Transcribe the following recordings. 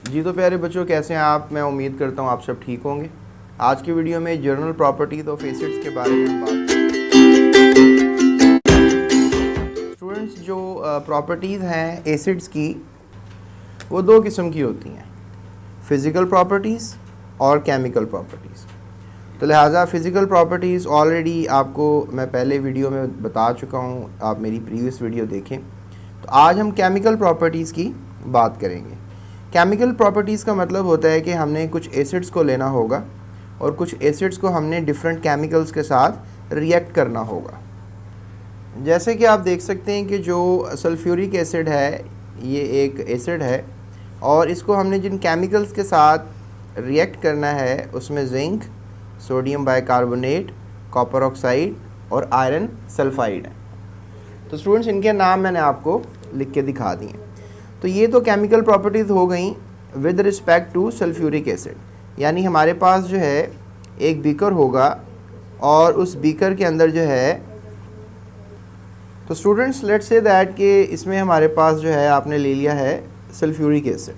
जी तो प्यारे बच्चों, कैसे हैं आप? मैं उम्मीद करता हूँ आप सब ठीक होंगे। आज की वीडियो में जनरल प्रॉपर्टीज ऑफ एसिड्स के बारे में हम बात स्टूडेंट्स, जो प्रॉपर्टीज़ हैं एसिड्स की वो दो किस्म की होती हैं, फ़िज़िकल प्रॉपर्टीज़ और केमिकल प्रॉपर्टीज़। तो लिहाजा फ़िज़िकल प्रॉपर्टीज़ ऑलरेडी आपको मैं पहले वीडियो में बता चुका हूँ, आप मेरी प्रीवियस वीडियो देखें। तो आज हम केमिकल प्रॉपर्टीज़ की बात करेंगे। केमिकल प्रॉपर्टीज़ का मतलब होता है कि हमने कुछ एसिड्स को लेना होगा और कुछ एसिड्स को हमने डिफरेंट केमिकल्स के साथ रिएक्ट करना होगा। जैसे कि आप देख सकते हैं कि जो सल्फ्यूरिक एसिड है, ये एक एसिड है और इसको हमने जिन केमिकल्स के साथ रिएक्ट करना है उसमें zinc, sodium bicarbonate, copper oxide और आयरन सल्फाइड है। तो स्टूडेंट्स, इनके नाम मैंने आपको लिख के दिखा दिए। तो ये तो केमिकल प्रॉपर्टीज़ हो गई with respect to sulphuric acid. यानी हमारे पास जो है एक बीकर होगा और उस बीकर के अंदर जो है, तो स्टूडेंट्स लेट्स से दैट कि इसमें हमारे पास जो है आपने ले लिया है सल्फ्यूरिक एसिड,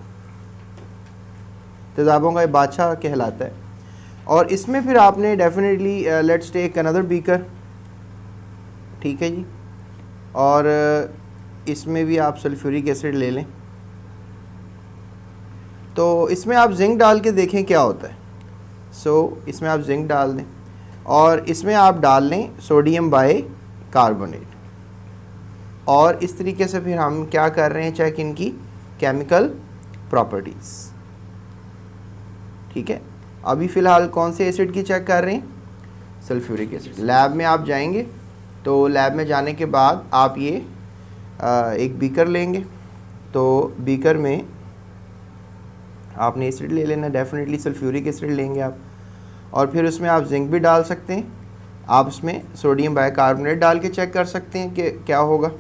तेज़ाबों का बादशाह कहलाता है। और इसमें फिर आपने definitely let's take another beaker, ठीक है जी, और इसमें भी आप सल्फ्यूरिक एसिड ले लें। तो इसमें आप जिंक डाल के देखें क्या होता है। इसमें आप जिंक डाल दें और इसमें आप डाल लें सोडियम बाइकार्बोनेट, और इस तरीके से फिर हम क्या कर रहे हैं, चेक इनकी केमिकल प्रॉपर्टीज़। ठीक है, अभी फ़िलहाल कौन से एसिड की चेक कर रहे हैं? Sulphuric acid. लैब में आप जाएंगे तो लैब में जाने के बाद आप ये एक बीकर लेंगे, तो बीकर में आपने एसिड ले लेना, डेफिनेटली सल्फ्यूरिक एसिड लेंगे आप, और फिर उसमें आप जिंक भी डाल सकते हैं। आप उसमें सोडियम बाइकार्बोनेट डाल के चेक कर सकते हैं कि क्या होगा।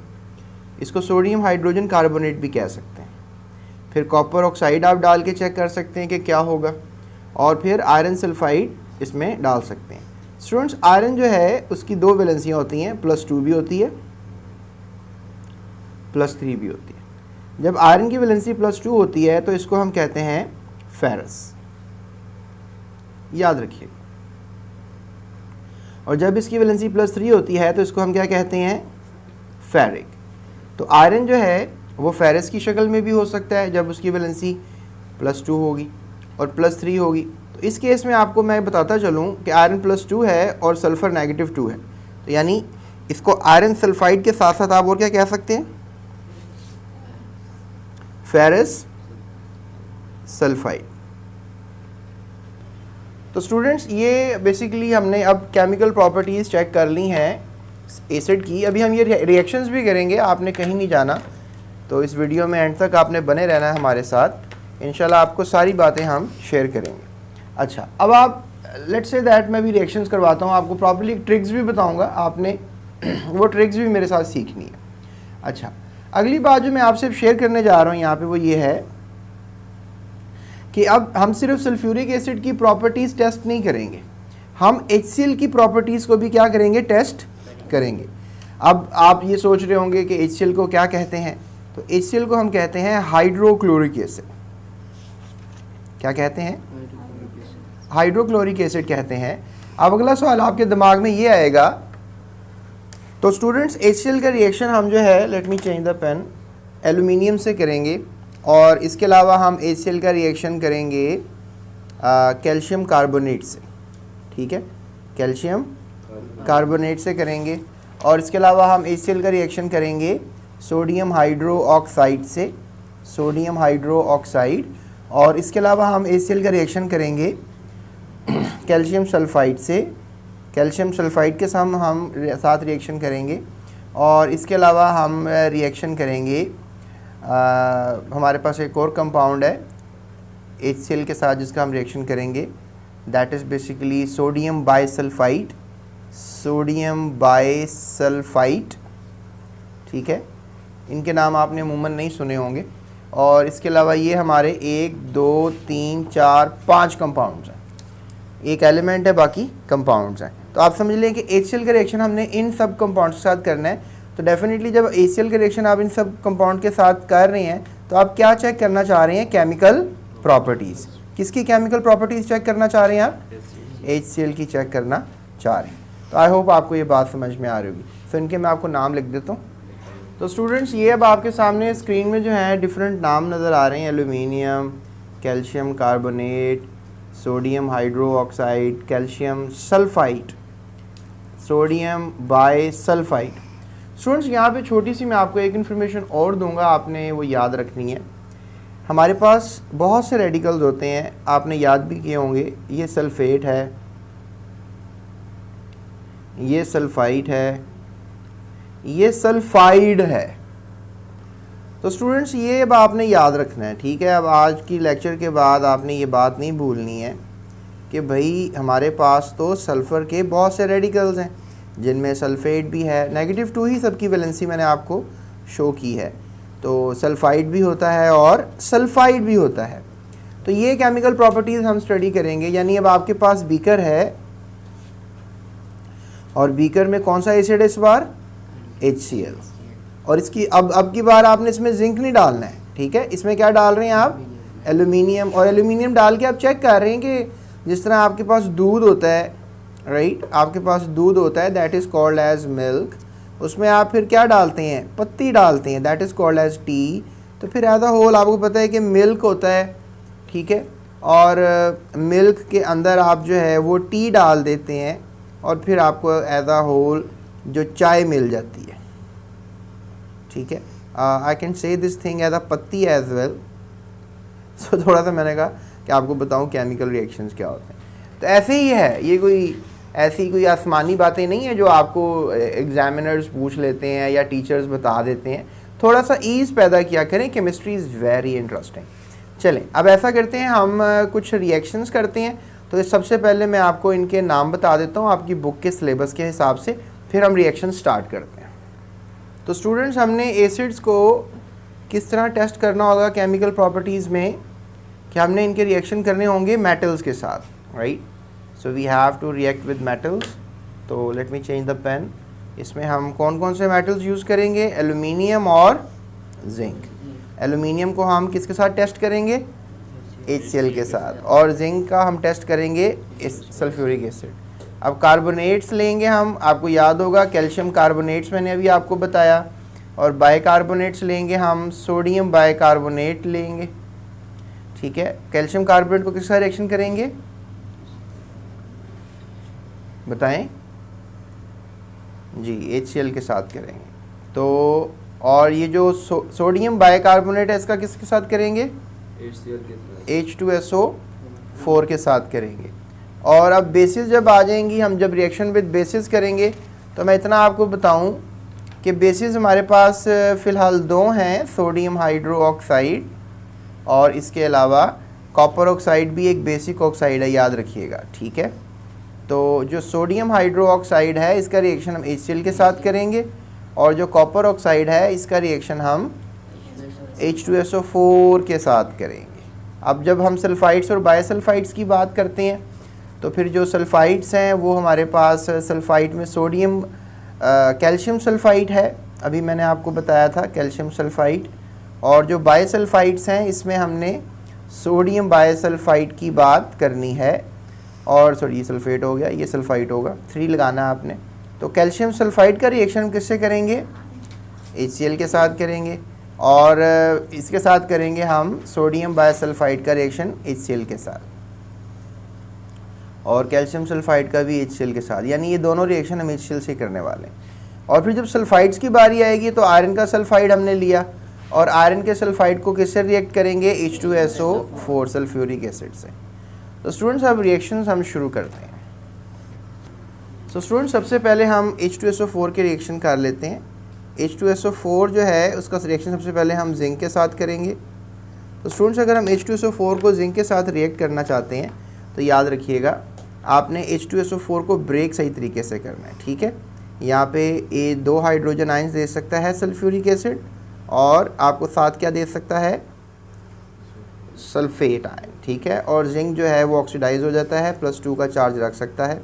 इसको सोडियम हाइड्रोजन कार्बोनेट भी कह सकते हैं। फिर कॉपर ऑक्साइड आप डाल के चेक कर सकते हैं कि क्या होगा, और फिर आयरन सल्फाइड इसमें डाल सकते हैं। स्टूडेंट्स, आयरन जो है उसकी दो वैलेंसियाँ होती हैं, +2 भी होती है, +3 भी होती है। जब आयरन की वैलेंसी +2 होती है तो इसको हम कहते हैं फेरस, याद रखिए। और जब इसकी वैलेंसी +3 होती है तो इसको हम क्या कहते हैं? फेरिक। तो आयरन जो है वो फेरस की शक्ल में भी हो सकता है जब उसकी वैलेंसी +2 होगी और +3 होगी। तो इस केस में आपको मैं बताता चलूँ कि आयरन +2 है और सल्फ़र -2 है, तो यानी इसको आयरन सल्फाइड के साथ साथ आप और क्या कह सकते हैं? Ferrous sulphide. तो स्टूडेंट्स, ये बेसिकली हमने अब केमिकल प्रॉपर्टीज़ चेक कर ली हैं एसिड की। अभी हम ये रिएक्शंस भी करेंगे, आपने कहीं नहीं जाना। तो इस वीडियो में एंड तक आपने बने रहना है हमारे साथ, इंशाल्लाह आपको सारी बातें हम शेयर करेंगे। अच्छा, अब आप लेट्स से दैट मैं भी रिएक्शंस करवाता हूँ, आपको प्रॉपर्ली ट्रिक्स भी बताऊँगा, आपने वो ट्रिक्स भी मेरे साथ सीखनी है। अच्छा, अगली बात जो मैं आपसे शेयर करने जा रहा हूँ यहाँ पे वो ये है कि अब हम सिर्फ सल्फ्यूरिक एसिड की प्रॉपर्टीज़ टेस्ट नहीं करेंगे, हम HCl की प्रॉपर्टीज़ को भी क्या करेंगे? टेस्ट करेंगे। अब आप ये सोच रहे होंगे कि HCl को क्या कहते हैं? तो HCl को हम कहते हैं हाइड्रोक्लोरिक एसिड। क्या कहते हैं? हाइड्रोक्लोरिक एसिड कहते हैं। अब अगला सवाल आपके दिमाग में ये आएगा, तो स्टूडेंट्स HCl का रिएक्शन हम जो है, let me change the pen, aluminium से करेंगे, और इसके अलावा हम HCl का रिएक्शन करेंगे कैल्शियम कार्बोनेट से। ठीक है, कैल्शियम कार्बोनेट से करेंगे, और इसके अलावा हम HCl का रिएक्शन करेंगे सोडियम हाइड्रो ऑक्साइड से, सोडियम हाइड्रो ऑक्साइड, और इसके अलावा हम HCl का रिएक्शन करेंगे कैल्शियम सल्फाइड से, कैल्शियम सल्फाइड के साथ हम साथ रिएक्शन करेंगे, और इसके अलावा हम रिएक्शन करेंगे हमारे पास एक और कंपाउंड है HCl के साथ जिसका हम रिएक्शन करेंगे, that is basically sodium bisulphide, sodium bisulphide. ठीक है, इनके नाम आपने अमूमन नहीं सुने होंगे। और इसके अलावा ये हमारे 1 2 3 4 5 कंपाउंड्स हैं, एक एलिमेंट है, बाकी कंपाउंड्स हैं। तो आप समझ लें कि HCl का रिएक्शन हमने इन सब कंपाउंड्स के साथ करना है। तो डेफिनेटली जब HCl का रिएक्शन आप इन सब कंपाउंड के साथ कर रहे हैं तो आप क्या चेक करना चाह रहे हैं? Chemical properties. किसकी केमिकल प्रॉपर्टीज़ चेक करना चाह रहे हैं आप? HCl की चेक करना चाह रहे हैं। तो आई होप आपको ये बात समझ में आ रही होगी। तो इनके मैं आपको नाम लिख देता हूँ। तो स्टूडेंट्स ये अब आपके सामने स्क्रीन में जो है डिफरेंट नाम नज़र आ रहे हैं, aluminium, calcium carbonate, sodium hydro oxide, calcium sulphide, sodium bisulphide. Students यहाँ पे छोटी सी मैं आपको एक इन्फॉर्मेशन और दूंगा, आपने वो याद रखनी है। हमारे पास बहुत से रेडिकल्स होते हैं, आपने याद भी किए होंगे। ये सल्फेट है, ये सल्फाइड है, ये सल्फाइड है। तो स्टूडेंट्स ये अब आपने याद रखना है, ठीक है। अब आज की लेक्चर के बाद आपने ये बात नहीं भूलनी है कि भाई हमारे पास तो सल्फ़र के बहुत से रेडिकल्स हैं, जिनमें सल्फेट भी है। -2 ही सबकी वैलेंसी मैंने आपको शो की है। तो सल्फाइड भी होता है और सल्फाइड भी होता है। तो ये केमिकल प्रॉपर्टीज़ हम स्टडी करेंगे। यानी अब आपके पास बीकर है और बीकर में कौन सा एसिड है इस बार? HCl। और इसकी अब की बार आपने इसमें जिंक नहीं डालना है, ठीक है। इसमें क्या डाल रहे हैं आप? एल्यूमिनियम। और एल्यूमिनियम डाल के आप चेक कर रहे हैं कि जिस तरह आपके पास दूध होता है, राइट, आपके पास दूध होता है, that is called as milk. उसमें आप फिर क्या डालते हैं? पत्ती डालते हैं, that is called as tea. तो फिर एज अ होल आपको पता है कि मिल्क होता है, ठीक है। और मिल्क के अंदर आप जो है वो टी डाल देते हैं और फिर आपको एज अ होल जो चाय मिल जाती है, ठीक है। I can say this thing as a पत्ती एज वेल। सो थोड़ा सा मैंने कहा कि आपको बताऊं केमिकल रिएक्शंस क्या होते हैं। तो ऐसे ही है, ये कोई ऐसी कोई आसमानी बातें नहीं है जो आपको एग्जामिनर्स पूछ लेते हैं या टीचर्स बता देते हैं। थोड़ा सा ईज़ पैदा किया करें, केमिस्ट्री इज़ वेरी इंटरेस्टिंग। चलें अब ऐसा करते हैं, हम कुछ रिएक्शंस करते हैं। तो सबसे पहले मैं आपको इनके नाम बता देता हूँ आपकी बुक के सिलेबस के हिसाब से, फिर हम रिएक्शन स्टार्ट करते हैं। तो स्टूडेंट्स हमने एसिड्स को किस तरह टेस्ट करना होगा केमिकल प्रॉपर्टीज़ में, कि हमने इनके रिएक्शन करने होंगे मेटल्स के साथ, right. So we have to react with metals. तो let me change the pen. इसमें हम कौन कौन से मेटल्स यूज़ करेंगे? एल्यूमिनियम और जिंक। एल्यूमिनियम को हम किसके साथ टेस्ट करेंगे? HCl के साथ। और जिंक का हम टेस्ट करेंगे इस सल्फ्यूरिक एसिड। अब कार्बोनेट्स लेंगे हम, आपको याद होगा कैल्शियम कार्बोनेट्स मैंने अभी आपको बताया। और बाइकार्बोनेट्स लेंगे हम, सोडियम बाइकार्बोनेट लेंगे, ठीक है। कैल्शियम कार्बोनेट को किस साथ रिएक्शन करेंगे बताएं? जी, HCl के साथ करेंगे। तो और ये जो सोडियम बाइकार्बोनेट है इसका किसके साथ करेंगे? HCl के साथ। H2SO4 के साथ करेंगे। और अब बेसिस जब आ जाएंगी, हम जब रिएक्शन विद बेसिस करेंगे, तो मैं इतना आपको बताऊं कि बेसिस हमारे पास फ़िलहाल 2 हैं, सोडियम हाइड्रो ऑक्साइड और इसके अलावा कॉपर ऑक्साइड भी एक बेसिक ऑक्साइड है, याद रखिएगा, ठीक है। तो जो सोडियम हाइड्रो ऑक्साइड है इसका रिएक्शन हम HCl के साथ करेंगे और जो कॉपर ऑक्साइड है इसका रिएक्शन हम H2SO4 के साथ करेंगे। अब जब हम सल्फाइड्स और बाइसल्फाइड्स की बात करते हैं तो फिर जो सल्फाइड्स हैं वो हमारे पास सल्फाइड में सोडियम कैल्शियम सल्फाइड है, अभी मैंने आपको बताया था कैल्शियम सल्फाइड। और जो बाइसल्फाइड्स हैं इसमें हमने सोडियम बाइसल्फाइड की बात करनी है। और सॉरी ये सल्फेट हो गया, ये सल्फाइड होगा, 3 लगाना है आपने। तो कैल्शियम सल्फाइड का रिएक्शन किससे करेंगे? HCl के साथ करेंगे। और इसके साथ करेंगे हम सोडियम बाइसल्फाइड का रिएक्शन HCl के साथ, और कैल्शियम सल्फाइड का भी HCl के साथ। यानी ये दोनों रिएक्शन हम HCl से करने वाले हैं। और फिर जब सल्फाइड्स की बारी आएगी तो आयरन का सल्फाइड हमने लिया और आयरन के सल्फाइड को किससे रिएक्ट करेंगे? H2SO4 सल्फ्यूरिक एसिड से। तो स्टूडेंट्स अब रिएक्शंस हम शुरू करते हैं। तो स्टूडेंट्स सबसे पहले हम H2SO4 के रिएक्शन कर लेते हैं। H2SO4 जो है उसका रिएक्शन सबसे पहले हम जिंक के साथ करेंगे। तो स्टूडेंट्स अगर हम H2SO4 को जिंक के साथ रिएक्ट करना चाहते हैं तो याद रखिएगा आपने H2SO4 को ब्रेक सही तरीके से करना है, ठीक है। यहाँ पे ये 2 हाइड्रोजन आयंस दे सकता है सल्फ्यूरिक एसिड और आपको साथ क्या दे सकता है? सल्फेट आयन, ठीक है। और जिंक जो है वो ऑक्सीडाइज हो जाता है, +2 का चार्ज रख सकता है।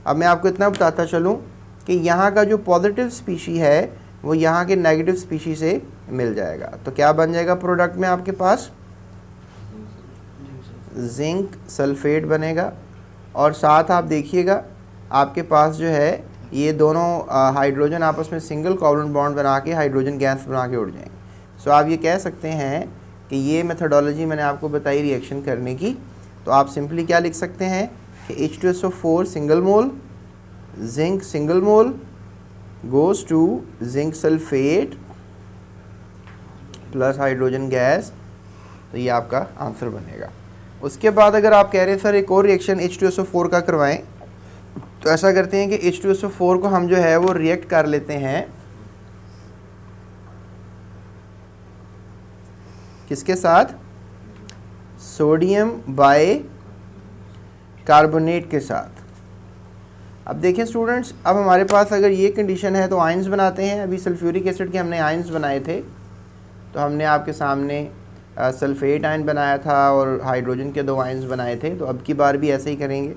अब मैं आपको इतना बताता चलूँ कि यहाँ का जो पॉजिटिव स्पीशी है वो यहाँ के नेगेटिव स्पीशी से मिल जाएगा। तो क्या बन जाएगा प्रोडक्ट में आपके पास? जिंक सल्फेट बनेगा। और साथ आप देखिएगा आपके पास जो है ये दोनों हाइड्रोजन आपस में सिंगल कोवलेंट बॉन्ड बना के हाइड्रोजन गैस बना के उड़ जाएंगे। सो आप ये कह सकते हैं कि ये मेथडोलॉजी मैंने आपको बताई रिएक्शन करने की। तो आप सिंपली क्या लिख सकते हैं कि H2SO4 single mole zinc single mole goes to zinc sulphate plus hydrogen gas. तो ये आपका आंसर बनेगा। उसके बाद अगर आप कह रहे हैं सर एक और रिएक्शन H2SO4 का करवाएं, तो ऐसा करते हैं कि H2SO4 को हम जो है वो रिएक्ट कर लेते हैं किसके साथ, सोडियम बाय कार्बोनेट के साथ। अब देखें स्टूडेंट्स, अब हमारे पास अगर ये कंडीशन है तो आयंस बनाते हैं। अभी सल्फ्यूरिक एसिड के हमने आयंस बनाए थे, तो हमने आपके सामने सल्फेट आयन बनाया था और हाइड्रोजन के 2 आयंस बनाए थे। तो अब की बार भी ऐसे ही करेंगे,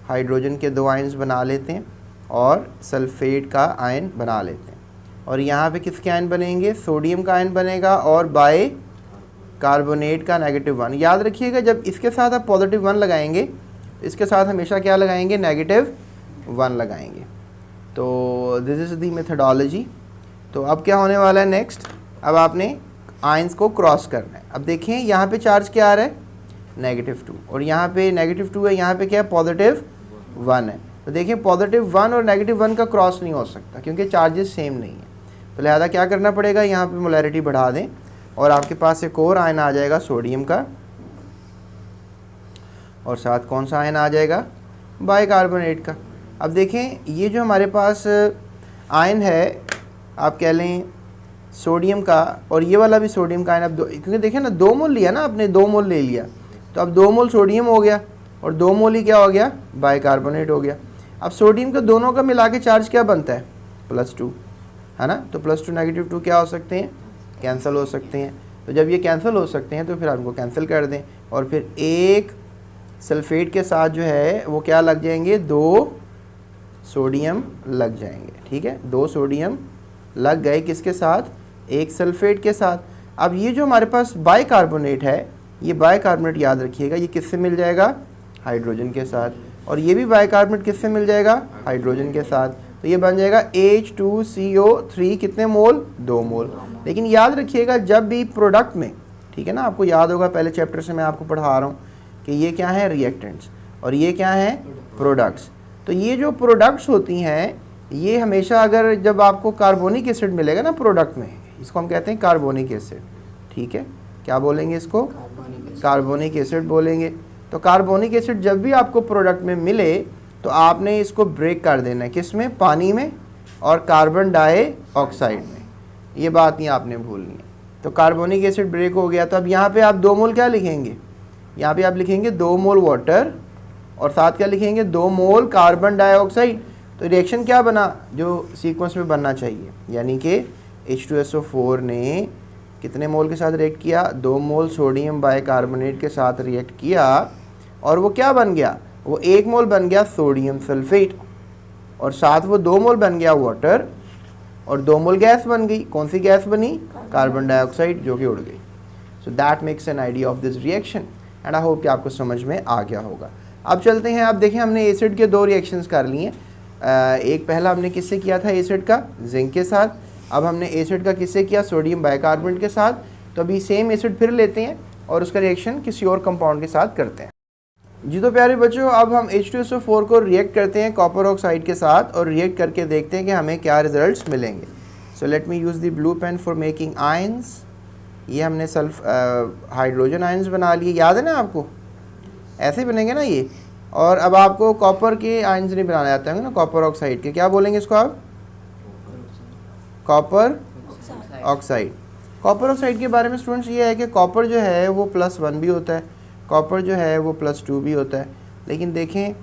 हाइड्रोजन के 2 आयंस बना लेते हैं और सल्फेट का आयन बना लेते हैं। और यहाँ पे किसके आयन बनेंगे, सोडियम का आयन बनेगा और बाय कार्बोनेट का -1। याद रखिएगा जब इसके साथ आप +1 लगाएंगे तो इसके साथ हमेशा क्या लगाएंगे, -1 लगाएंगे। तो दिस इज़ दी मेथडोलॉजी। तो अब क्या होने वाला है नेक्स्ट, अब आपने आयंस को क्रॉस करना है। अब देखें यहाँ पे चार्ज क्या आ रहा है, -2 और यहाँ पे -2 है, यहाँ पे क्या है, +1 है। तो देखिए +1 और -1 का क्रॉस नहीं हो सकता क्योंकि चार्जेस सेम नहीं है। तो लिहाजा क्या करना पड़ेगा, यहाँ पे मोलैरिटी बढ़ा दें और आपके पास एक और आयन आ जाएगा सोडियम का, और साथ कौन सा आयन आ जाएगा, बाइकार्बोनेट का। अब देखें ये जो हमारे पास आयन है, आप कह लें सोडियम का, और ये वाला भी सोडियम का आयन। अब क्योंकि देखें ना 2 मोल लिया ना आपने, 2 मोल ले लिया, तो अब 2 मोल सोडियम हो गया और 2 मोल ही क्या हो गया, बाइकार्बोनेट हो गया। अब सोडियम का दोनों का मिला के चार्ज क्या बनता है, +2 है ना। तो +2 -2 क्या हो सकते हैं, कैंसिल हो सकते हैं। तो जब ये कैंसिल हो सकते हैं तो फिर हमको कैंसिल कर दें, और फिर एक सल्फेट के साथ जो है वो क्या लग जाएंगे, 2 सोडियम लग जाएंगे। ठीक है, 2 सोडियम लग गए किसके साथ, एक सल्फेट के साथ। अब ये जो हमारे पास बाइकार्बोनेट है, ये बाइकार्बोनेट याद रखिएगा ये किससे मिल जाएगा, हाइड्रोजन के साथ, और ये भी बाइकार्बोनेट किससे मिल जाएगा, हाइड्रोजन के साथ। तो ये बन जाएगा H2CO3 कितने मोल, 2 मोल। लेकिन याद रखिएगा जब भी प्रोडक्ट में, ठीक है ना, आपको याद होगा पहले चैप्टर से मैं आपको पढ़ा रहा हूँ कि ये क्या है, रिएक्टेंट्स, और ये क्या है, प्रोडक्ट्स। तो ये जो प्रोडक्ट्स होती हैं ये हमेशा, अगर जब आपको कार्बोनिक एसिड मिलेगा ना प्रोडक्ट में, इसको हम कहते हैं कार्बोनिक एसिड। ठीक है, क्या बोलेंगे इसको, कार्बोनिक एसिड बोलेंगे। तो कार्बोनिक एसिड जब भी आपको प्रोडक्ट में मिले तो आपने इसको ब्रेक कर देना है, किस में, पानी में और कार्बन डाइऑक्साइड में। ये बात नहीं आपने भूलनी है। तो कार्बोनिक एसिड ब्रेक हो गया, तो अब यहाँ पे आप 2 मोल क्या लिखेंगे, यहाँ पे आप लिखेंगे 2 मोल वाटर और साथ क्या लिखेंगे, 2 मोल कार्बन डाइऑक्साइड। तो रिएक्शन क्या बना, जो सीक्वेंस में बनना चाहिए, यानी कि H2SO4 ने कितने मोल के साथ रिएक्ट किया, 2 मोल सोडियम बाइकार्बोनेट के साथ रिएक्ट किया, और वो क्या बन गया, वो 1 मोल बन गया सोडियम सल्फेट, और साथ वो 2 मोल बन गया वाटर, और 2 मोल गैस बन गई। कौन सी गैस बनी, कार्बन डाइऑक्साइड, जो कि उड़ गई। So that makes an idea of this reaction and I hope कि आपको समझ में आ गया होगा। अब चलते हैं, अब देखें हमने एसिड के 2 रिएक्शंस कर लिए। एक पहला हमने किससे किया था, एसिड का जिंक के साथ। अब हमने एसिड का किससे किया, सोडियम बाइकार्बोनेट के साथ। तो अभी सेम एसिड फिर लेते हैं और उसका रिएक्शन किसी और कंपाउंड के साथ करते हैं। जी तो प्यारे बच्चों, अब हम H2SO4 को रिएक्ट करते हैं कॉपर ऑक्साइड के साथ और रिएक्ट करके देखते हैं कि हमें क्या रिजल्ट्स मिलेंगे। So let me use the blue pen for making ions. ये हमने हाइड्रोजन आयंस बना लिए, याद है ना आपको, ऐसे बनेंगे ना ये। और अब आपको कॉपर के आयंस नहीं बनाने आते होंगे ना, कॉपर ऑक्साइड के, क्या बोलेंगे इसको आप, कॉपर ऑक्साइड। कॉपर ऑक्साइड के बारे में स्टूडेंट्स ये है कि कॉपर जो है वो +1 भी होता है, कॉपर जो है वो +2 भी होता है। लेकिन देखें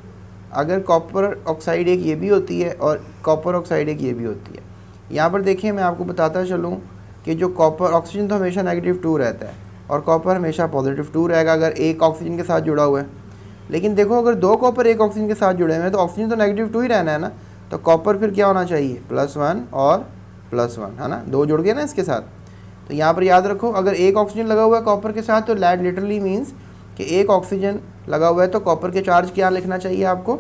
अगर कॉपर ऑक्साइड एक ये भी होती है और कॉपर ऑक्साइड एक ये भी होती है। यहाँ पर देखिए मैं आपको बताता चलूँ कि जो कॉपर, ऑक्सीजन तो हमेशा -2 रहता है और कॉपर हमेशा +2 रहेगा अगर एक ऑक्सीजन के साथ जुड़ा हुआ है। लेकिन देखो अगर 2 कॉपर एक ऑक्सीजन के साथ जुड़े हुए हैं तो ऑक्सीजन तो -2 ही रहना है ना, तो कॉपर फिर क्या होना चाहिए, +1 और +1, है ना, 2 जुड़ गए ना इसके साथ। तो यहाँ पर याद रखो अगर एक ऑक्सीजन लगा हुआ है कॉपर के साथ तो दैट लिटरली मीन्स कि एक ऑक्सीजन लगा हुआ है तो कॉपर के चार्ज क्या लिखना चाहिए आपको,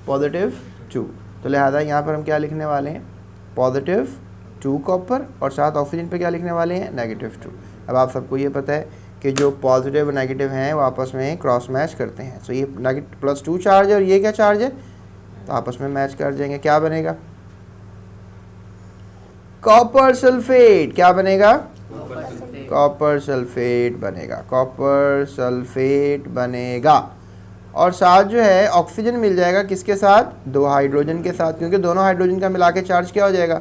+2। तो लिहाजा यहाँ पर हम क्या लिखने वाले हैं, +2 कॉपर, और साथ ऑक्सीजन पे क्या लिखने वाले हैं, -2। अब आप सबको ये पता है कि जो पॉजिटिव और नेगेटिव हैं वो आपस में क्रॉस मैच करते हैं। सो ये +2 चार्ज है और ये क्या चार्ज है, तो आपस में मैच कर जाएंगे, क्या बनेगा, कॉपर सल्फेट। क्या बनेगा, कॉपर सल्फेट बनेगा, कॉपर सल्फेट बनेगा। और साथ जो है ऑक्सीजन मिल जाएगा किसके साथ, 2 हाइड्रोजन के साथ, क्योंकि दोनों हाइड्रोजन का मिला के चार्ज क्या हो जाएगा,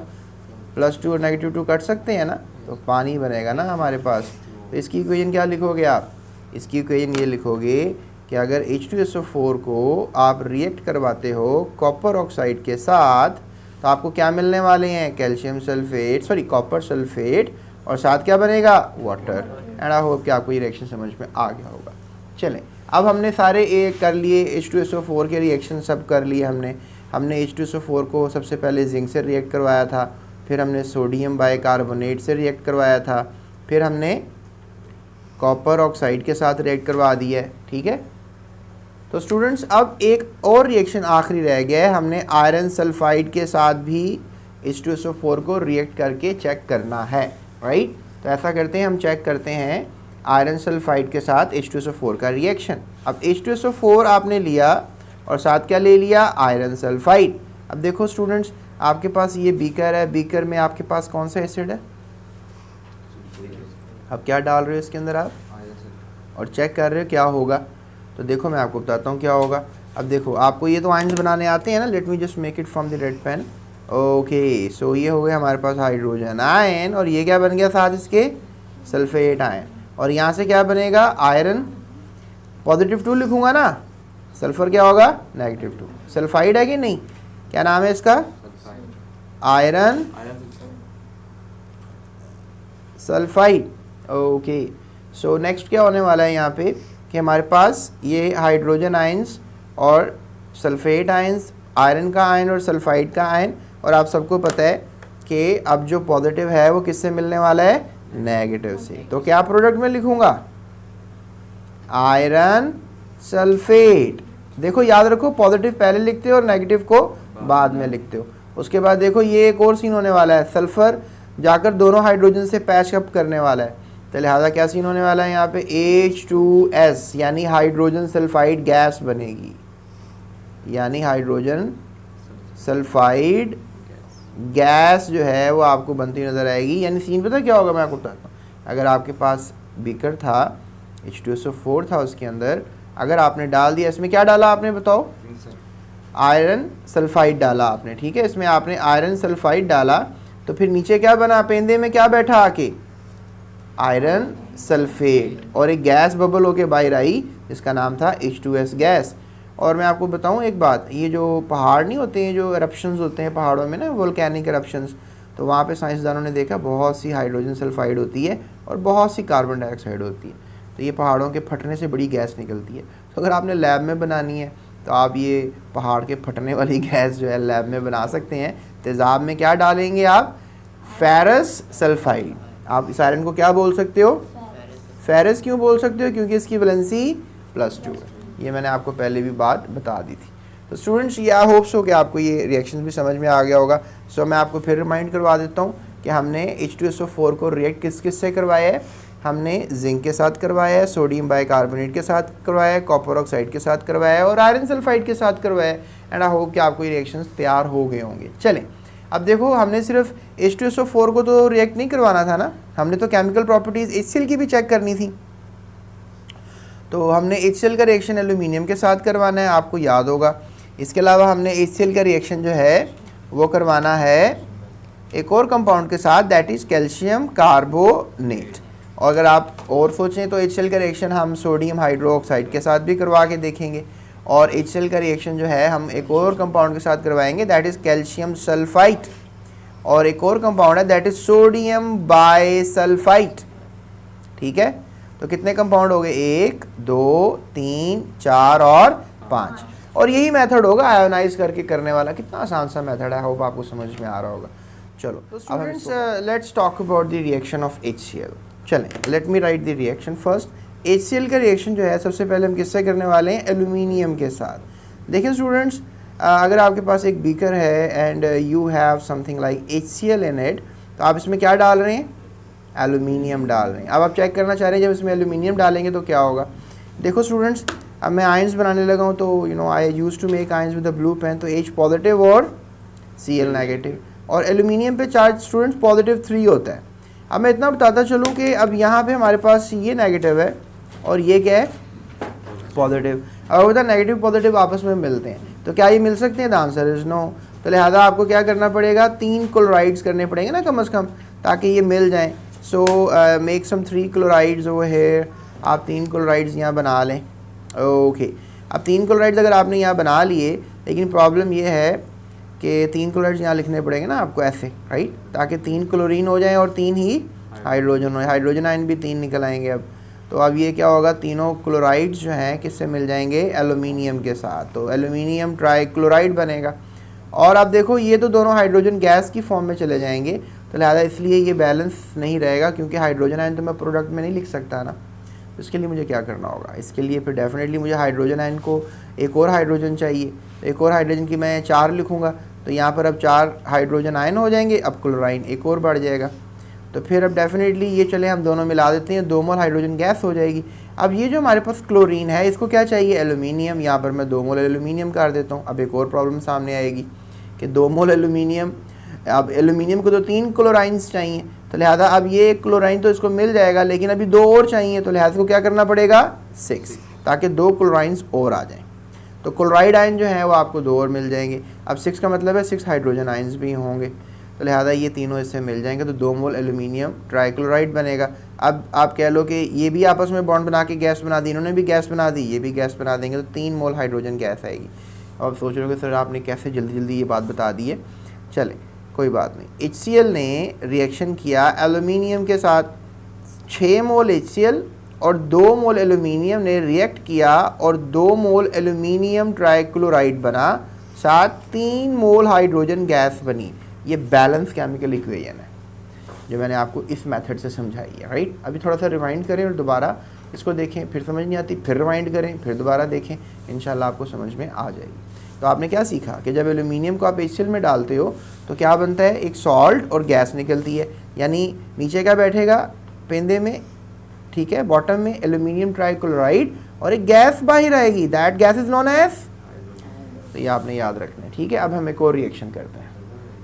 +2 और -2 कट सकते हैं ना, तो पानी बनेगा ना हमारे पास। तो इसकी इक्वेशन क्या लिखोगे आप, इसकी इक्वेशन ये लिखोगे कि अगर H2SO4 को आप रिएक्ट करवाते हो कॉपर ऑक्साइड के साथ तो आपको क्या मिलने वाले हैं, calcium sulphate, sorry copper sulphate, और साथ क्या बनेगा, वाटर। एंड आई होप कि आपको ये रिएक्शन समझ में आ गया होगा। चलें, अब हमने सारे एक कर लिए, H2SO4 के रिएक्शन सब कर लिए हमने H2SO4 को सबसे पहले जिंक से रिएक्ट करवाया था, फिर हमने सोडियम बाइकार्बोनेट से रिएक्ट करवाया था, फिर हमने कॉपर ऑक्साइड के साथ रिएक्ट करवा दिया है, ठीक है। तो स्टूडेंट्स अब एक और रिएक्शन आखिरी रह गया है, हमने आयरन सल्फाइड के साथ भी H2SO4 को रिएक्ट करके चेक करना है, राइट। तो ऐसा करते हैं, हम चेक करते हैं आयरन सल्फाइड के साथ H2SO4 का रिएक्शन। अब H2SO4 आपने लिया और साथ क्या ले लिया, आयरन सल्फाइड। अब देखो स्टूडेंट्स, आपके पास ये बीकर है, बीकर में आपके पास कौन सा एसिड है, अब क्या डाल रहे हो इसके अंदर आप, और चेक कर रहे हो क्या होगा। तो देखो मैं आपको बताता हूँ क्या होगा। अब देखो आपको ये तो आयंस बनाने आते हैं ना, let me just make it from the red pen. Okay, so ये हो गया हमारे पास हाइड्रोजन आयन, और ये क्या बन गया साथ इसके, सल्फेट आयन। और यहाँ से क्या बनेगा, आयरन +2 लिखूंगा ना, सल्फर क्या होगा, -2। सल्फाइड है कि नहीं, क्या नाम है इसका, iron sulphide. Okay, so next क्या होने वाला है यहाँ पे कि हमारे पास ये हाइड्रोजन आयंस और सल्फेट आयंस, आयरन का आयन और सल्फाइड का आयन, और आप सबको पता है कि अब जो पॉजिटिव है वो किससे मिलने वाला है, नेगेटिव से। तो क्या प्रोडक्ट में लिखूंगा, आयरन सल्फेट। देखो याद रखो, पॉजिटिव पहले लिखते हो और नेगेटिव को बाद में लिखते हो। उसके बाद देखो ये एक और सीन होने वाला है, सल्फर जाकर दोनों हाइड्रोजन से पैच अप करने वाला है, तो लिहाजा क्या सीन होने वाला है यहाँ पे, H2S यानी हाइड्रोजन सल्फाइड गैस बनेगी, यानी हाइड्रोजन सल्फाइड गैस जो है वो आपको बनती नज़र आएगी। यानी सीन पता क्या होगा, मैं आपको बताता हूँ। अगर आपके पास बीकर था, H2SO4 था, उसके अंदर अगर आपने डाल दिया, इसमें क्या डाला आपने बताओ, आयरन सल्फाइड डाला आपने, ठीक है, इसमें आपने आयरन सल्फाइड डाला, तो फिर नीचे क्या बना, पेंदे में क्या बैठा आके, आयरन सल्फेट, और एक गैस बबल होके बाहर आई जिसका नाम था H2S गैस। और मैं आपको बताऊं एक बात, ये जो पहाड़ नहीं होते हैं, जो eruptions होते हैं पहाड़ों में ना, वोल्केनिक eruptions, तो वहाँ पे साइंसदानों ने देखा बहुत सी हाइड्रोजन सल्फाइड होती है और बहुत सी कार्बन डाइऑक्साइड होती है। तो ये पहाड़ों के फटने से बड़ी गैस निकलती है। तो अगर आपने लैब में बनानी है तो आप ये पहाड़ के फटने वाली गैस जो है लैब में बना सकते हैं। तेज़ाब में क्या डालेंगे आप, फेरस सल्फाइड। आप इस आयरन को क्या बोल सकते हो, फेरस क्यों बोल सकते हो, क्योंकि इसकी वैलेंसी +2 है। ये मैंने आपको पहले भी बात बता दी थी। तो स्टूडेंट्स ये आई होप सो कि आपको ये रिएक्शन भी समझ में आ गया होगा। सो मैं आपको फिर रिमाइंड करवा देता हूँ कि हमने H2SO4 को रिएक्ट किस किस से करवाया है। हमने जिंक के साथ करवाया है, सोडियम बाइकार्बोनेट के साथ करवाया है, कॉपर ऑक्साइड के साथ करवाया है और आयरन सल्फाइड के साथ करवाया है। एंड आई होप कि आपको ये रिएक्शंस तैयार हो गए होंगे। चलें अब देखो, हमने सिर्फ H2SO4 को तो रिएक्ट नहीं करवाना था ना, हमने तो केमिकल प्रॉपर्टीज़ HCl की भी चेक करनी थी। तो हमने HCl का रिएक्शन एल्यूमिनियम के साथ करवाना है, आपको याद होगा। इसके अलावा हमने HCl का रिएक्शन जो है वो करवाना है एक और कंपाउंड के साथ, दैट इज़ कैल्शियम कार्बोनेट। और अगर आप और सोचें तो HCl का रिएक्शन हम सोडियम हाइड्रोक्साइड के साथ भी करवा के देखेंगे। और HCl का रिएक्शन जो है हम एक और कंपाउंड के साथ करवाएंगे, दैट इज़ कैल्शियम सल्फाइड। और एक और कंपाउंड है दैट इज़ सोडियम बाइसल्फाइड। ठीक है, तो कितने कंपाउंड हो गए, 1 2 3 4 और 5। और यही मेथड होगा आयोनाइज करके करने वाला। कितना आसान सा मेथड है, होप आपको समझ में आ रहा होगा। चलो तो students let's talk about the reaction of HCl। चलें, let me right the reaction first. HCl का रिएक्शन जो है सबसे पहले हम किससे करने वाले हैं, एल्यूमिनियम के साथ। देखिए स्टूडेंट्स, अगर आपके पास एक बीकर है and you have something like HCl in it, तो आप इसमें क्या डाल रहे हैं, एल्यूमिनियम डाल रहे हैं। अब आप चेक करना चाह रहे हैं जब इसमें एल्यूमिनियम डालेंगे तो क्या होगा। देखो स्टूडेंट्स, अब मैं आयंस बनाने लगा हूँ, तो you know I use to make ions with a blue pen, तो H पॉजिटिव और Cl नेगेटिव, और एल्यूमिनियम पे चार्ज स्टूडेंट्स पॉजिटिव 3 होता है। अब मैं इतना बताता चलूँ कि अब यहाँ पे हमारे पास ये नेगेटिव है और ये क्या है, पॉजिटिव। अब बता नेगेटिव पॉजिटिव आपस में मिलते हैं तो क्या ये मिल सकते हैं, द आंसर इज नो। तो लिहाजा आपको क्या करना पड़ेगा, 3 क्लोराइड्स करने पड़ेंगे ना कम से कम, ताकि ये मिल जाएं। So make some 3 chlorides over here. आप 3 क्लोराइड्स यहाँ बना लें। ओके, अब 3 क्लोराइड्स अगर आपने यहाँ बना लिए, लेकिन प्रॉब्लम ये है कि 3 क्लोराइड्स यहाँ लिखने पड़ेंगे ना आपको ऐसे, राइट, ताकि 3 क्लोरीन हो जाए और 3 ही हाइड्रोजन हो। हाइड्रोजन आयन भी 3 निकल आएंगे अब। तो अब ये क्या होगा, तीनों क्लोराइड्स जो हैं किससे मिल जाएंगे, एल्यूमिनियम के साथ, तो एल्यूमिनियम ट्राइक्लोराइड बनेगा। और अब देखो ये तो दोनों हाइड्रोजन गैस की फॉर्म में चले जाएंगे, तो लिहाजा इसलिए ये बैलेंस नहीं रहेगा, क्योंकि हाइड्रोजन आयन तो मैं प्रोडक्ट में नहीं लिख सकता ना। तो इसके लिए मुझे क्या करना होगा, इसके लिए फिर डेफिनेटली मुझे हाइड्रोजन आयन को एक और हाइड्रोजन चाहिए। एक और हाइड्रोजन की मैं 4 लिखूँगा, तो यहाँ पर अब 4 हाइड्रोजन आयन हो जाएंगे, अब क्लोराइन एक और बढ़ जाएगा। तो फिर अब डेफिनेटली ये चले हम दोनों मिला देते हैं, 2 मोल हाइड्रोजन गैस हो जाएगी। अब ये जो हमारे पास क्लोरीन है इसको क्या चाहिए, एल्यूमिनियम, यहाँ पर मैं 2 मोल एल्यूमिनियम कर देता हूँ। अब एक और प्रॉब्लम सामने आएगी कि 2 मोल एल्यूमिनियम, अब एल्यूमिनियम को तो 3 क्लोराइंस चाहिए, तो लिहाजा अब ये क्लोराइन तो इसको मिल जाएगा, लेकिन अभी 2 और चाहिए, तो लिहाजा को क्या करना पड़ेगा, 6, ताकि 2 क्लोराइंस और आ जाएँ। तो क्लोराइड आयन जो है वो आपको 2 और मिल जाएंगे। अब 6 का मतलब है 6 हाइड्रोजन आयन्स भी होंगे, तो लिहाजा ये तीनों इससे मिल जाएंगे, तो 2 मोल एल्यूमिनियम ट्राइक्लोराइड बनेगा। अब आप कह लो कि ये भी आपस में बॉन्ड बना के गैस बना दी, इन्होंने भी गैस बना दी, ये भी गैस बना देंगे, तो 3 मोल हाइड्रोजन गैस आएगी। अब सोच रहे हो कि सर आपने कैसे जल्दी जल्दी ये बात बता दी है। चले कोई बात नहीं। HCl ने रिएक्शन किया एल्यूमिनियम के साथ, 6 मोल HCl और 2 मोल एल्यूमिनियम ने रिएक्ट किया और 2 मोल एल्यूमिनियम ट्राइक्लोराइड बना, साथ 3 मोल हाइड्रोजन गैस बनी। ये बैलेंस केमिकल इक्वेशन है जो मैंने आपको इस मेथड से समझाई है, राइट। अभी थोड़ा सा रिवाइंड करें और दोबारा इसको देखें, फिर समझ नहीं आती फिर रिवाइंड करें, फिर दोबारा देखें, इंशाल्लाह आपको समझ में आ जाएगी। तो आपने क्या सीखा कि जब एल्यूमिनियम को आप HCl में डालते हो तो क्या बनता है, एक सॉल्ट और गैस निकलती है, यानी नीचे क्या बैठेगा पेंदे में, ठीक है, बॉटम में एल्यूमिनियम ट्राइक्लोराइड और एक गैस बाहर आएगी, that gas is known as, तो ये आपने याद रखना है, ठीक है। अब हम एक और रिएक्शन करते हैं।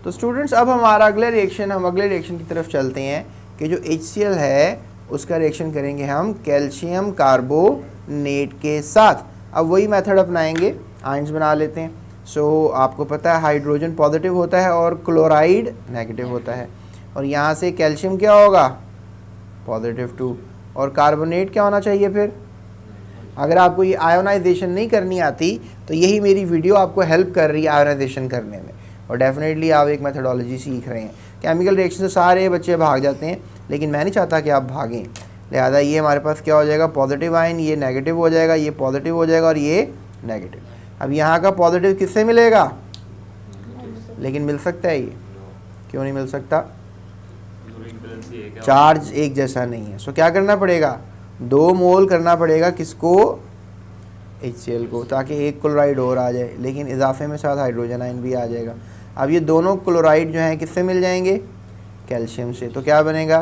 तो स्टूडेंट्स अब हमारा अगला रिएक्शन, हम अगले रिएक्शन की तरफ चलते हैं कि जो HCl है उसका रिएक्शन करेंगे हम कैल्शियम कार्बोनेट के साथ। अब वही मेथड अपनाएंगे, आयंस बना लेते हैं। सो आपको पता है हाइड्रोजन पॉजिटिव होता है और क्लोराइड नेगेटिव होता है, और यहाँ से कैल्शियम क्या होगा, +2, और कार्बोनेट क्या होना चाहिए फिर। अगर आपको ये आयोनाइजेशन नहीं करनी आती तो यही मेरी वीडियो आपको हेल्प कर रही है आयोनाइजेशन करने में, और डेफिनेटली आप एक मेथडोलॉजी सीख रहे हैं। केमिकल रिएक्शन से सारे बच्चे भाग जाते हैं, लेकिन मैं नहीं चाहता कि आप भागें, लिहाजा ये हमारे पास क्या हो जाएगा, पॉजिटिव आयन, ये नेगेटिव हो जाएगा, ये पॉजिटिव हो जाएगा और ये नेगेटिव। अब यहाँ का पॉजिटिव किससे मिलेगा, लेकिन मिल सकता है ये, क्यों नहीं मिल सकता, चार्ज एक जैसा नहीं है। सो क्या करना पड़ेगा, 2 मोल करना पड़ेगा किसको, HCl को, ताकि एक क्लोराइड और आ जाए, लेकिन इजाफे में साथ हाइड्रोजन आयन भी आ जाएगा। अब ये दोनों क्लोराइड जो हैं किससे मिल जाएंगे, कैल्शियम से, तो क्या बनेगा,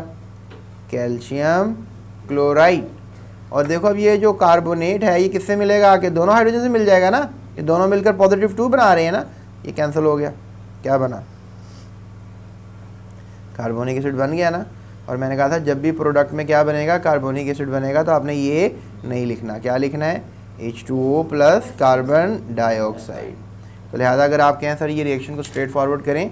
कैल्शियम क्लोराइड। और देखो अब ये जो कार्बोनेट है ये किससे मिलेगा, कि दोनों हाइड्रोजन से मिल जाएगा ना, ये दोनों मिलकर +2 बना रहे हैं ना, ये कैंसिल हो गया, क्या बना, कार्बोनिक एसिड बन गया ना। और मैंने कहा था जब भी प्रोडक्ट में क्या बनेगा, कार्बोनिक एसिड बनेगा, तो आपने ये नहीं लिखना, क्या लिखना है, H2O प्लस कार्बन डाइऑक्साइड। तो लिहाजा अगर आप कहें सर ये रिएक्शन को स्ट्रेट फॉरवर्ड करें,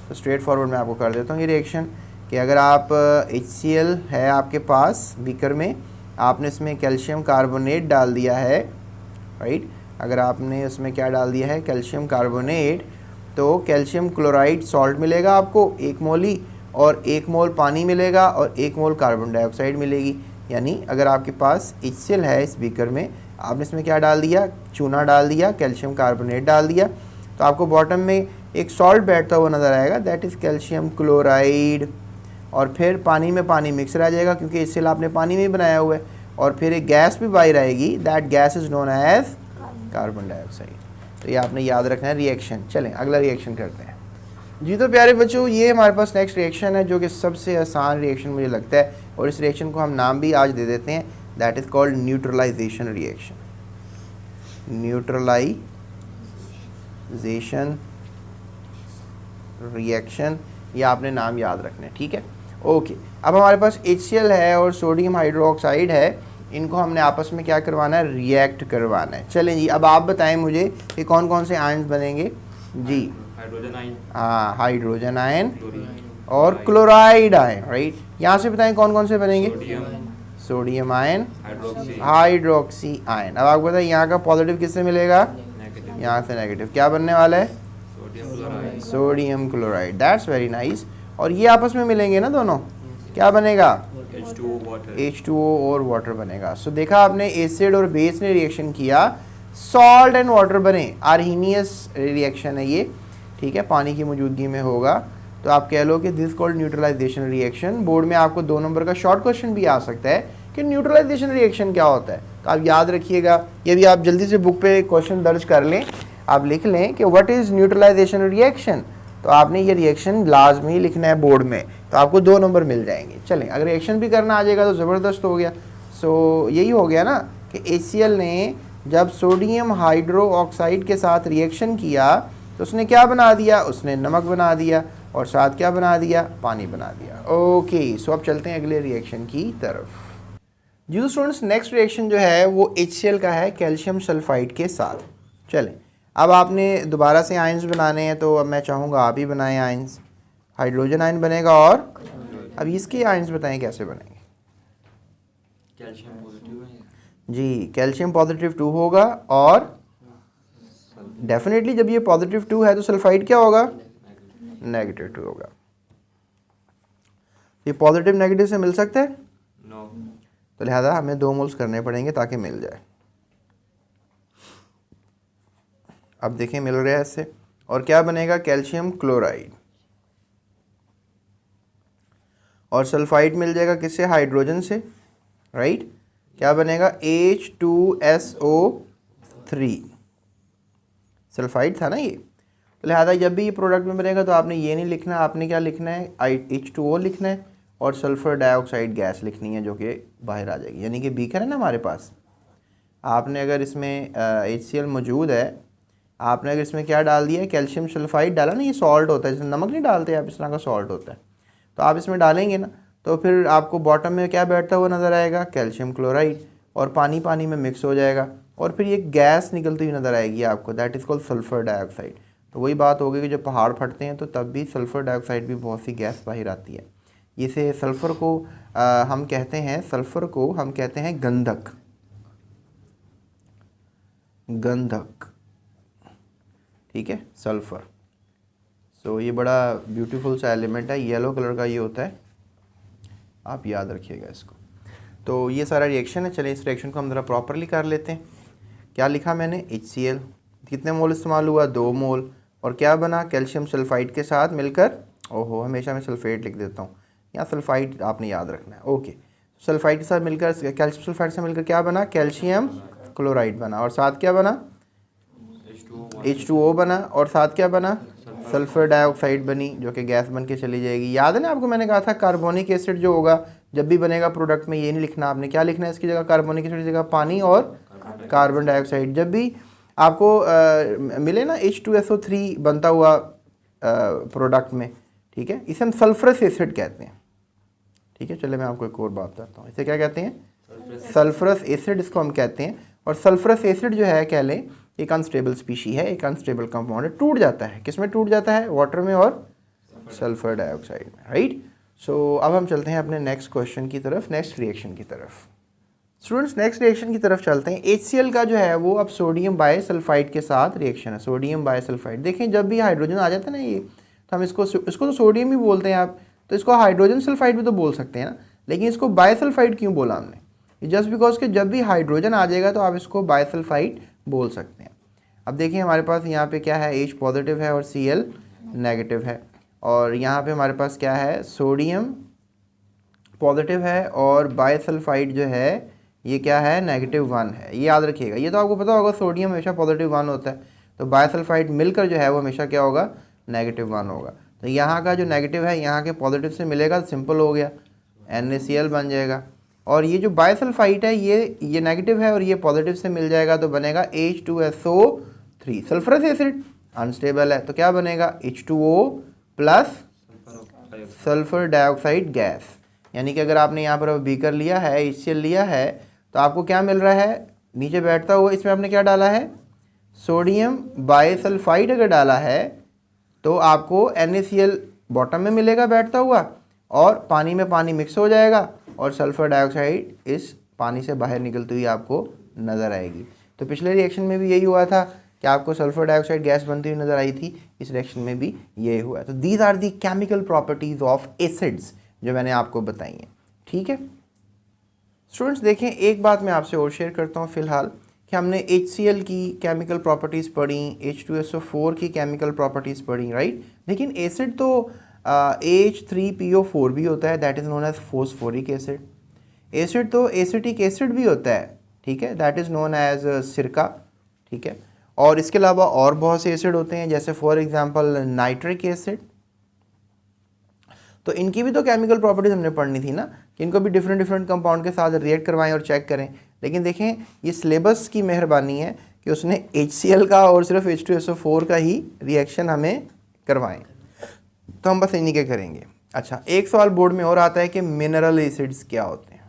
तो स्ट्रेट फॉरवर्ड मैं आपको कर देता हूँ ये रिएक्शन, कि अगर आप HCl है आपके पास बीकर में, आपने इसमें कैल्शियम कार्बोनेट डाल दिया है, राइट, अगर आपने उसमें क्या डाल दिया है, कैल्शियम कार्बोनेट, तो कैल्शियम क्लोराइड सॉल्ट मिलेगा आपको 1 मोल ही, और 1 मोल पानी मिलेगा और 1 मोल कार्बन डाइऑक्साइड मिलेगी। यानी अगर आपके पास HCl है इस बीकर में, आपने इसमें क्या डाल दिया, चूना डाल दिया, कैल्शियम कार्बोनेट डाल दिया, तो आपको बॉटम में एक सॉल्ट बैठता हुआ नज़र आएगा, दैट इज़ कैल्शियम क्लोराइड। और फिर पानी में पानी मिक्स रह जाएगा, क्योंकि HCl आपने पानी में ही बनाया हुआ है, और फिर एक गैस भी बाहर आएगी, that gas is known as carbon dioxide. तो ये आपने याद रखना है रिएक्शन। चलें अगला रिएक्शन करते हैं जी। तो प्यारे बच्चों, ये हमारे पास नेक्स्ट रिएक्शन है जो कि सबसे आसान रिएक्शन मुझे लगता है, और इस रिएक्शन को हम नाम भी आज दे देते हैं, that is called neutralisation reaction. Neutralisation reaction, ये आपने नाम याद रखना है, ठीक है। ओके, अब हमारे पास HCl है और सोडियम हाइड्रोक्साइड है, इनको हमने आपस में क्या करवाना है, रिएक्ट करवाना है। चलें जी, अब आप बताएं मुझे कि कौन कौन से आयन्स बनेंगे जी। हाइड्रोजन आयन, हाँ, हाइड्रोजन आयन क्लोरीन, और क्लोराइड आयन, राइट। यहाँ से बताएं कौन कौन से बनेंगे, sodium, sodium ion, hydroxy, hydroxy ion. अब आपको बताएं यहाँ का पॉजिटिव किससे मिलेगा, नेगेटिव, यहाँ से नेगेटिव। क्या बनने वाला है, sodium chloride, sodium chloride. That's very nice. और ये आपस में मिलेंगे ना दोनों, क्या बनेगा, H2O वाटर, H2O और वाटर बनेगा। सो देखा आपने, एसिड और बेस ने रिएक्शन किया, सॉल्ट एंड वाटर बने। आर्हीनियस रिएक्शन है ये, ठीक है, पानी की मौजूदगी में होगा। तो आप कह लो कि this called neutralisation reaction. Board में आपको 2 नंबर का शॉर्ट क्वेश्चन भी आ सकता है कि न्यूट्रलाइजेशन रिएक्शन क्या होता है, तो आप याद रखिएगा। ये भी आप जल्दी से बुक पे क्वेश्चन दर्ज कर लें, आप लिख लें कि व्हाट इज़ न्यूट्रलाइजेशन रिएक्शन। तो आपने ये रिएक्शन लाजमी लिखना है बोर्ड में, तो आपको 2 नंबर मिल जाएंगे। चलें, अगर रिएक्शन भी करना आ जाएगा तो ज़बरदस्त हो गया। सो यही हो गया ना कि HCl ने जब सोडियम हाइड्रो ऑक्साइड के साथ रिएक्शन किया तो उसने क्या बना दिया, उसने नमक बना दिया, और साथ क्या बना दिया, पानी बना दिया। ओके, सो अब चलते हैं अगले रिएक्शन की तरफ जी। तो स्टूडेंट्स, नेक्स्ट रिएक्शन जो है वो HCl का है कैल्शियम सल्फाइड के साथ। चलें, अब आपने दोबारा से आयंस बनाने हैं, तो अब मैं चाहूँगा आप ही बनाएं आयंस। हाइड्रोजन आयन बनेगा, और अब इसके आयंस बताएं कैसे बनेंगे कैल्शियम पॉजिटिव है जी। कैल्शियम पॉजिटिव 2 होगा, और डेफिनेटली जब ये पॉजिटिव 2 है तो सल्फाइड क्या होगा, नेगेटिव 2 होगा। ये पॉजिटिव नेगेटिव से मिल सकते हैं, नो, तो लिहाजा हमें 2 मोल्स करने पड़ेंगे ताकि मिल जाए। अब देखें मिल रहा है इससे, और क्या बनेगा, कैल्शियम क्लोराइड, और सल्फाइड मिल जाएगा किससे, हाइड्रोजन से, राइट। क्या बनेगा, H2SO3, सल्फाइड था ना ये। तो लिहाजा जब भी ये प्रोडक्ट में बनेगा तो आपने ये नहीं लिखना, आपने क्या लिखना है, H2O लिखना है, और सल्फर डाइऑक्साइड गैस लिखनी है जो कि बाहर आ जाएगी, यानी कि बीकर है ना हमारे पास। आपने अगर इसमें HCl मौजूद है, आपने अगर इसमें क्या डाल दिया है, कैल्शियम सल्फाइड डाला ना, ये सॉल्ट होता है, जैसे नमक नहीं डालते आप, इस तरह का सॉल्ट होता है। तो आप इसमें डालेंगे ना, तो फिर आपको बॉटम में क्या बैठता हुआ नज़र आएगा, कैल्शियम क्लोराइड, और पानी पानी में मिक्स हो जाएगा, और फिर ये गैस निकलती हुई नज़र आएगी आपको, that is called sulphur dioxide. तो वही बात होगी कि जब पहाड़ फटते हैं तो तब भी सल्फर डाइऑक्साइड भी बहुत सी गैस बाहर आती है। इसे सल्फ़र को हम कहते हैं, सल्फ़र को हम कहते हैं गंधक, गंधक, ठीक है, सल्फ़र। सो ये बड़ा ब्यूटीफुल सा एलिमेंट है, येलो कलर का ये होता है, आप याद रखिएगा इसको। तो ये सारा रिएक्शन है। चलिए इस रिएक्शन को हम ज़रा प्रॉपरली कर लेते हैं। क्या लिखा मैंने, HCl, कितने मोल इस्तेमाल हुआ, 2 मोल, और क्या बना, कैल्शियम सल्फाइड के साथ मिलकर, ओहो हमेशा मैं सल्फेट लिख देता हूँ, यहाँ सल्फाइड आपने याद रखना है। ओके, सल्फाइड के साथ मिलकर, कैल्शियम सल्फाइड से मिलकर क्या बना, कैल्शियम क्लोराइड बना, और साथ क्या बना, H2O बना, और साथ क्या बना, सल्फर डाइऑक्साइड बनी, जो कि गैस बन के चली जाएगी। याद है ना आपको, मैंने कहा था कार्बोनिक एसिड जो होगा जब भी बनेगा प्रोडक्ट में, ये नहीं लिखना आपने, क्या लिखना है इसकी जगह, कार्बोनिक एसिड की जगह पानी और कार्बन डाइऑक्साइड। जब भी आपको मिले ना H2SO3 बनता हुआ प्रोडक्ट में, ठीक है, इसे हम सल्फरस एसिड कहते हैं, ठीक है। चले मैं आपको एक और बात बताता हूँ, इसे क्या कहते हैं, सल्फरस एसिड इसको हम कहते हैं। और सल्फरस एसिड जो है, कह लें एक अनस्टेबल स्पीशी है, एक अनस्टेबल कंपाउंड है, टूट जाता है, किस में टूट जाता है, वाटर में और सल्फर डाइऑक्साइड में, राइट। सो अब हम चलते हैं अपने नेक्स्ट क्वेश्चन की तरफ, नेक्स्ट रिएक्शन की तरफ। स्टूडेंट्स, नेक्स्ट रिएक्शन की तरफ चलते हैं। HCl का जो है वो अब सोडियम बायसल्फाइड के साथ रिएक्शन है, सोडियम बायसल्फाइड। देखें जब भी हाइड्रोजन आ जाता है ना ये, तो हम इसको तो सोडियम ही बोलते हैं आप, तो इसको हाइड्रोजन सल्फाइड भी तो बोल सकते हैं ना, लेकिन इसको बायसल्फाइड क्यों बोला हमने, जस्ट बिकॉज कि जब भी हाइड्रोजन आ जाएगा तो आप इसको बायसल्फाइड बोल सकते हैं। अब देखिए हमारे पास यहाँ पे क्या है, H पॉजिटिव है और Cl नेगेटिव है, और यहाँ पे हमारे पास क्या है, सोडियम पॉजिटिव है और बायसल्फाइड जो है ये क्या है, -1 है, ये याद रखिएगा। ये तो आपको पता होगा सोडियम हमेशा +1 होता है, तो बायसल्फाइड मिलकर जो है वो हमेशा क्या होगा, -1 होगा। तो यहाँ का जो नेगेटिव है यहाँ के पॉजिटिव से मिलेगा, तो सिंपल हो गया, NaCl बन जाएगा। और ये जो बायसल्फाइड है ये नेगेटिव है और ये पॉजिटिव से मिल जाएगा, तो बनेगा H2SO3। सल्फरस एसिड अनस्टेबल है, तो क्या बनेगा, H2O plus sulphur dioxide gas. यानी कि अगर आपने यहाँ पर बीकर लिया है, HCl लिया है, तो आपको क्या मिल रहा है, नीचे बैठता हुआ इसमें आपने क्या डाला है, सोडियम बायसल्फाइड अगर डाला है तो आपको NaCl बॉटम में मिलेगा बैठता हुआ, और पानी में पानी मिक्स हो जाएगा और सल्फर डाइऑक्साइड इस पानी से बाहर निकलती हुई आपको नज़र आएगी। तो पिछले रिएक्शन में भी यही हुआ था कि आपको सल्फर डाइऑक्साइड गैस बनती हुई नज़र आई थी, इस रिएक्शन में भी यही हुआ है। तो these are the chemical properties of acids जो मैंने आपको बताई हैं, ठीक है स्टूडेंट्स। देखें, एक बात मैं आपसे और शेयर करता हूँ फ़िलहाल कि हमने HCl की केमिकल प्रॉपर्टीज़ पढ़ी, H2SO4 की केमिकल प्रॉपर्टीज़ पढ़ी, राइट। लेकिन एसिड तो H3PO4 भी होता है, that is known as phosphoric acid. Acid तो एसिटिक एसिड भी होता है, ठीक है, दैट इज़ नोन एज सिरका, ठीक है। और इसके अलावा और बहुत से एसिड होते हैं, जैसे फॉर एग्जांपल नाइट्रिक एसिड। तो इनकी भी तो केमिकल प्रॉपर्टीज़ हमने पढ़नी थी ना, कि इनको भी डिफरेंट कंपाउंड के साथ रिएक्ट करवाएं और चेक करें। लेकिन देखें, ये सिलेबस की मेहरबानी है कि उसने HCl का और सिर्फ H2SO4 का ही रिएक्शन हमें करवाएं, तो हम बस इन्हीं के करेंगे। अच्छा, एक सवाल बोर्ड में और आता है कि मिनरल एसिड्स क्या होते हैं।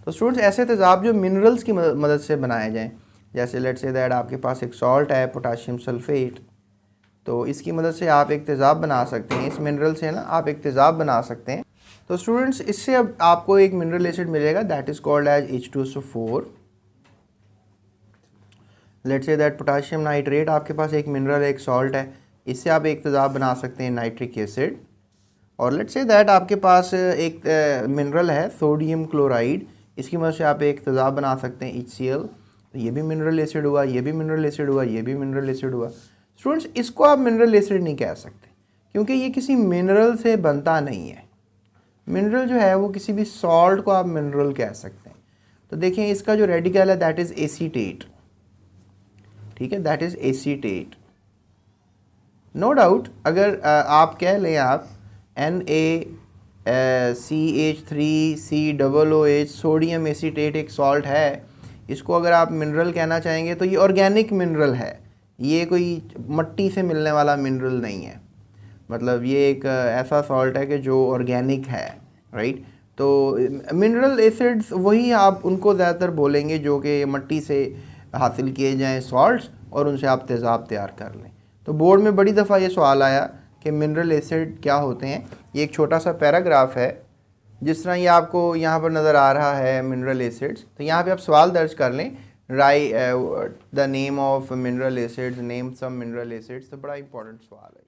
तो स्टूडेंट्स, ऐसे तेज़ाब जो मिनरल्स की मदद से बनाए जाएं, जैसे लेट्स से दैट आपके पास एक सॉल्ट है पोटाशियम सल्फेट, तो इसकी मदद से आप एक तेज़ाब बना सकते हैं, इस मिनरल से ना आप एक तेज़ाब बना सकते हैं। तो स्टूडेंट्स, इससे अब आपको एक मिनरल एसिड मिलेगा, that is called as H2SO4। Let's say that potassium nitrate आपके पास एक मिनरल एक सॉल्ट है, इससे आप एक तेज़ाब बना सकते हैं नाइट्रिक एसिड। और लेट्स से दैट आपके पास एक मिनरल है सोडियम क्लोराइड, इसकी मदद से आप एक तेज़ाब बना सकते हैं HCl। तो ये भी मिनरल एसिड हुआ, ये भी मिनरल एसिड हुआ, ये भी मिनरल एसिड हुआ। स्टूडेंट्स, इसको आप मिनरल एसिड नहीं कह सकते क्योंकि ये किसी मिनरल से बनता नहीं है। मिनरल जो है वो किसी भी सॉल्ट को आप मिनरल कह सकते हैं। तो देखें, इसका जो रेडिकल है दैट इज़ एसीटेट, ठीक है, that is acetate. No doubt, अगर आप कह लें आप NaCH3COOH सोडियम एसीटेट एक सॉल्ट है, इसको अगर आप मिनरल कहना चाहेंगे तो ये ऑर्गेनिक मिनरल है, ये कोई मट्टी से मिलने वाला मिनरल नहीं है। मतलब ये एक ऐसा सॉल्ट है कि जो ऑर्गेनिक है, राइट। तो मिनरल एसिड्स वही आप उनको ज़्यादातर बोलेंगे जो कि मट्टी से हासिल किए जाएं सॉल्ट्स, और उनसे आप तेज़ाब तैयार कर लें। तो बोर्ड में बड़ी दफ़ा ये सवाल आया कि मिनरल एसिड क्या होते हैं। ये एक छोटा सा पैराग्राफ है, जिस तरह ये आपको यहाँ पर नज़र आ रहा है मिनरल एसिड्स, तो यहाँ पे आप सवाल दर्ज कर लें, write the name of mineral acids, name some mineral acids. तो बड़ा इंपॉर्टेंट सवाल है।